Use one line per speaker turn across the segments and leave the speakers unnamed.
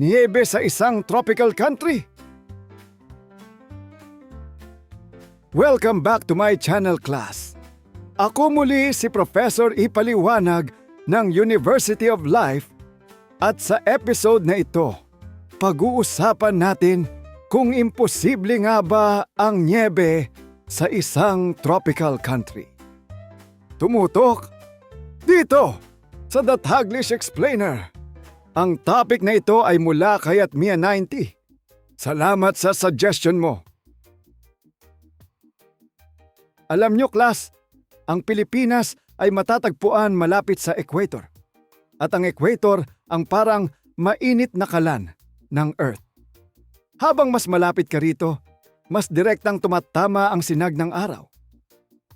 Niyebe sa isang tropical country. Welcome back to my channel, class. Ako muli si Professor Ipaliwanag ng University of Life at sa episode na ito, pag-uusapan natin kung imposible nga ba ang niyebe sa isang tropical country. Tumutok dito sa The Taglish Explainer. Ang topic na ito ay mula kay Atmia90. Salamat sa suggestion mo. Alam nyo, class, ang Pilipinas ay matatagpuan malapit sa equator. At ang equator ang parang mainit na kalan ng Earth. Habang mas malapit ka rito, mas direktang tumatama ang sinag ng araw.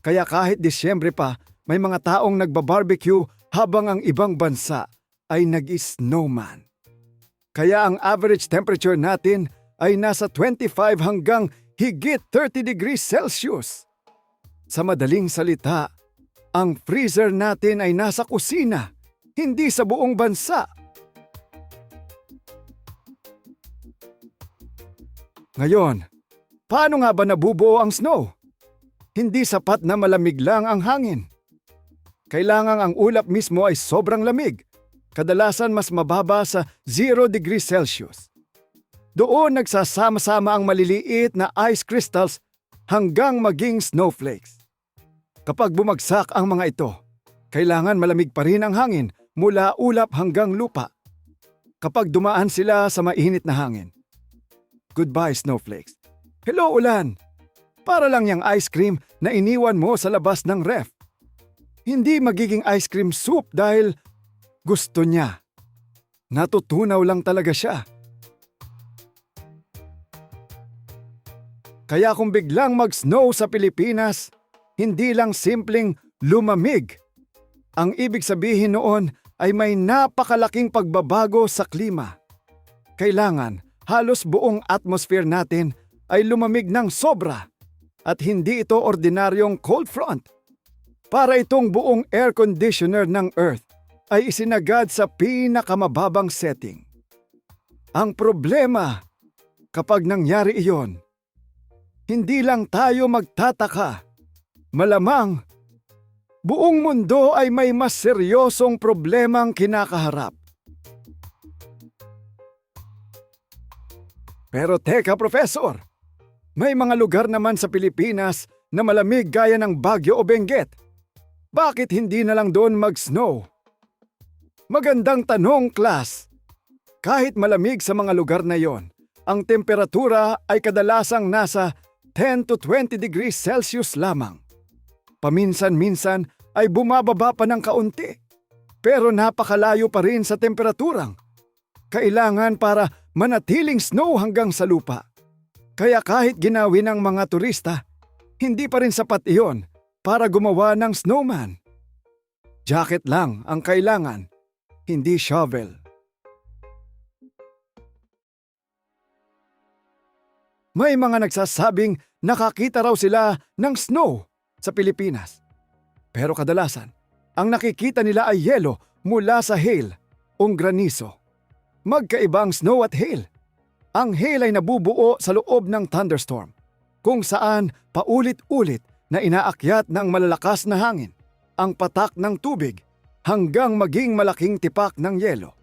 Kaya kahit Disyembre pa, may mga taong nagbabarbecue habang ang ibang bansa ay nag-snowman. Kaya ang average temperature natin ay nasa 25 hanggang higit 30 degrees Celsius. Sa madaling salita, ang freezer natin ay nasa kusina, hindi sa buong bansa. Ngayon, paano nga ba nabubuo ang snow? Hindi sapat na malamig lang ang hangin. Kailangang ang ulap mismo ay sobrang lamig. Kadalasan mas mababa sa 0 degrees Celsius. Doon nagsasama-sama ang maliliit na ice crystals hanggang maging snowflakes. Kapag bumagsak ang mga ito, kailangan malamig pa rin ang hangin mula ulap hanggang lupa. Kapag dumaan sila sa mainit na hangin. Goodbye, snowflakes. Hello, ulan! Para lang yung ice cream na iniwan mo sa labas ng ref. Hindi magiging ice cream soup dahil gusto niya. Natutunaw lang talaga siya. Kaya kung biglang mag-snow sa Pilipinas, hindi lang simpleng lumamig. Ang ibig sabihin noon ay may napakalaking pagbabago sa klima. Kailangan halos buong atmosphere natin ay lumamig ng sobra at hindi ito ordinaryong cold front. Para itong buong air conditioner ng Earth ay isinagad sa pinakamababang setting. Ang problema, kapag nangyari iyon, hindi lang tayo magtataka. Malamang, buong mundo ay may mas seryosong problemang kinakaharap. Pero teka, Professor, may mga lugar naman sa Pilipinas na malamig gaya ng Baguio o Benguet. Bakit hindi na lang doon mag-snow? Magandang tanong, class. Kahit malamig sa mga lugar na yon, ang temperatura ay kadalasang nasa 10 to 20 degrees Celsius lamang. Paminsan-minsan ay bumababa pa ng kaunti, pero napakalayo pa rin sa temperaturang kailangan para manatiling snow hanggang sa lupa. Kaya kahit ginawi ng mga turista, hindi pa rin sapat iyon para gumawa ng snowman. Jacket lang ang kailangan, hindi shovel. May mga nagsasabing nakakita raw sila ng snow sa Pilipinas. Pero kadalasan, ang nakikita nila ay yelo mula sa hail o granizo. Magkaiba ang snow at hail. Ang hail ay nabubuo sa loob ng thunderstorm, kung saan paulit-ulit na inaakyat ng malalakas na hangin, ang patak ng tubig, hanggang maging malaking tipak ng yelo.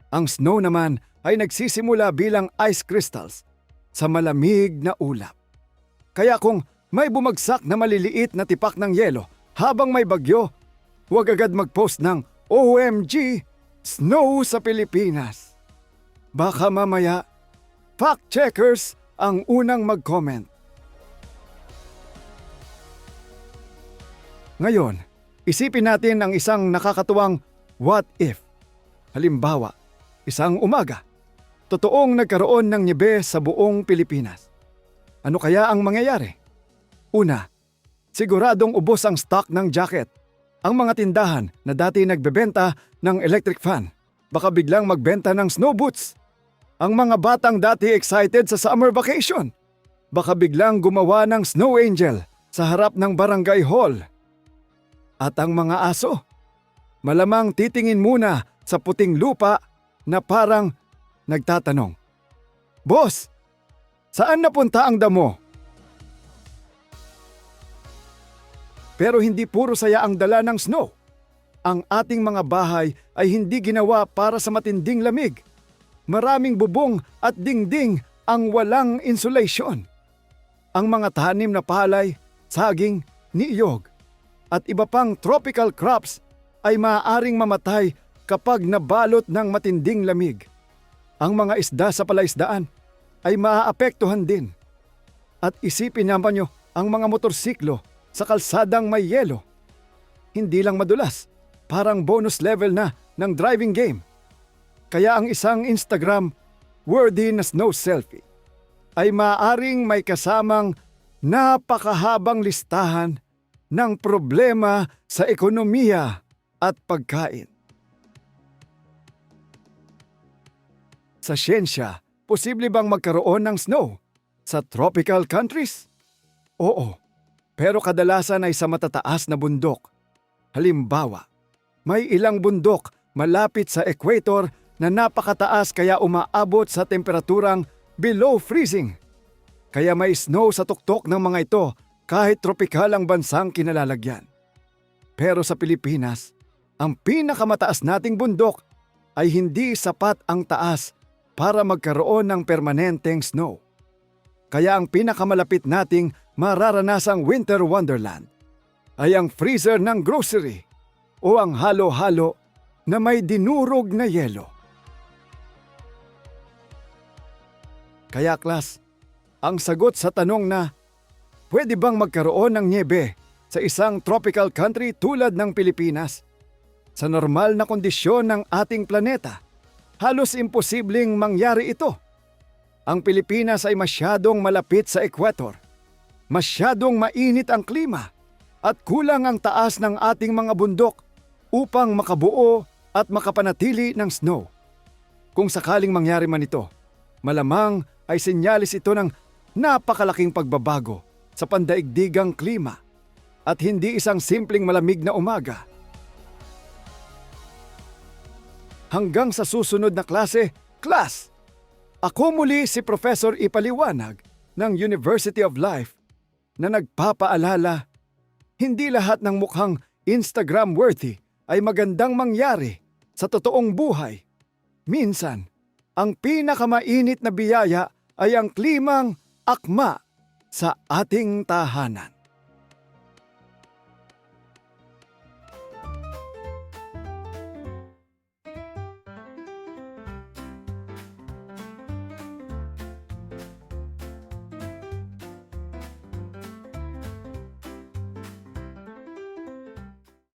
Ang snow naman ay nagsisimula bilang ice crystals sa malamig na ulap. Kaya kung may bumagsak na maliliit na tipak ng yelo habang may bagyo, huwag agad mag-post ng OMG, snow sa Pilipinas. Baka mamaya, fact-checkers ang unang mag-comment. Ngayon, isipin natin ang isang nakakatuwang what if. Halimbawa, isang umaga, totoong nagkaroon ng niyebe sa buong Pilipinas. Ano kaya ang mangyayari? Una, siguradong ubos ang stock ng jacket. Ang mga tindahan na dati nagbebenta ng electric fan, baka biglang magbenta ng snow boots. Ang mga batang dati excited sa summer vacation, baka biglang gumawa ng snow angel sa harap ng barangay hall. At ang mga aso, malamang titingin muna sa puting lupa na parang nagtatanong, "Boss, saan napunta ang damo?" Pero hindi puro saya ang dala ng snow. Ang ating mga bahay ay hindi ginawa para sa matinding lamig. Maraming bubong at dingding ang walang insulation. Ang mga tanim na palay, saging, niyog at iba pang tropical crops ay maaaring mamatay kapag nabalot ng matinding lamig. Ang mga isda sa palaisdaan ay maaapektuhan din. At isipin naman nyo ang mga motorsiklo sa kalsadang may yelo. Hindi lang madulas, parang bonus level na ng driving game. Kaya ang isang Instagram-worthy na snow selfie ay maaaring may kasamang napakahabang listahan ng problema sa ekonomiya at pagkain. Sa siyensya, posible bang magkaroon ng snow sa tropical countries? Oo, pero kadalasan ay sa matataas na bundok. Halimbawa, may ilang bundok malapit sa equator na napakataas kaya umaabot sa temperaturang below freezing. Kaya may snow sa tuktok ng mga ito kahit tropikal ang bansang kinalalagyan. Pero sa Pilipinas, ang pinakamataas nating bundok ay hindi sapat ang taas para magkaroon ng permanenteng snow. Kaya ang pinakamalapit nating mararanasang winter wonderland ay ang freezer ng grocery o ang halo-halo na may dinurog na yelo. Kaya klas, ang sagot sa tanong na pwede bang magkaroon ng nyebe sa isang tropical country tulad ng Pilipinas? Sa normal na kondisyon ng ating planeta, halos imposibleng mangyari ito. Ang Pilipinas ay masyadong malapit sa equator, masyadong mainit ang klima, at kulang ang taas ng ating mga bundok upang makabuo at makapanatili ng snow. Kung sakaling mangyari man ito, malamang ay senyalis ito ng napakalaking pagbabago sa pandaigdigang klima at hindi isang simpleng malamig na umaga. Hanggang sa susunod na klase, class! Ako muli si Professor Ipaliwanag ng University of Life na nagpapaalala, hindi lahat ng mukhang Instagram-worthy ay magandang mangyari sa totoong buhay. Minsan, ang pinakamainit na biyaya ay ang klimang akma sa ating tahanan.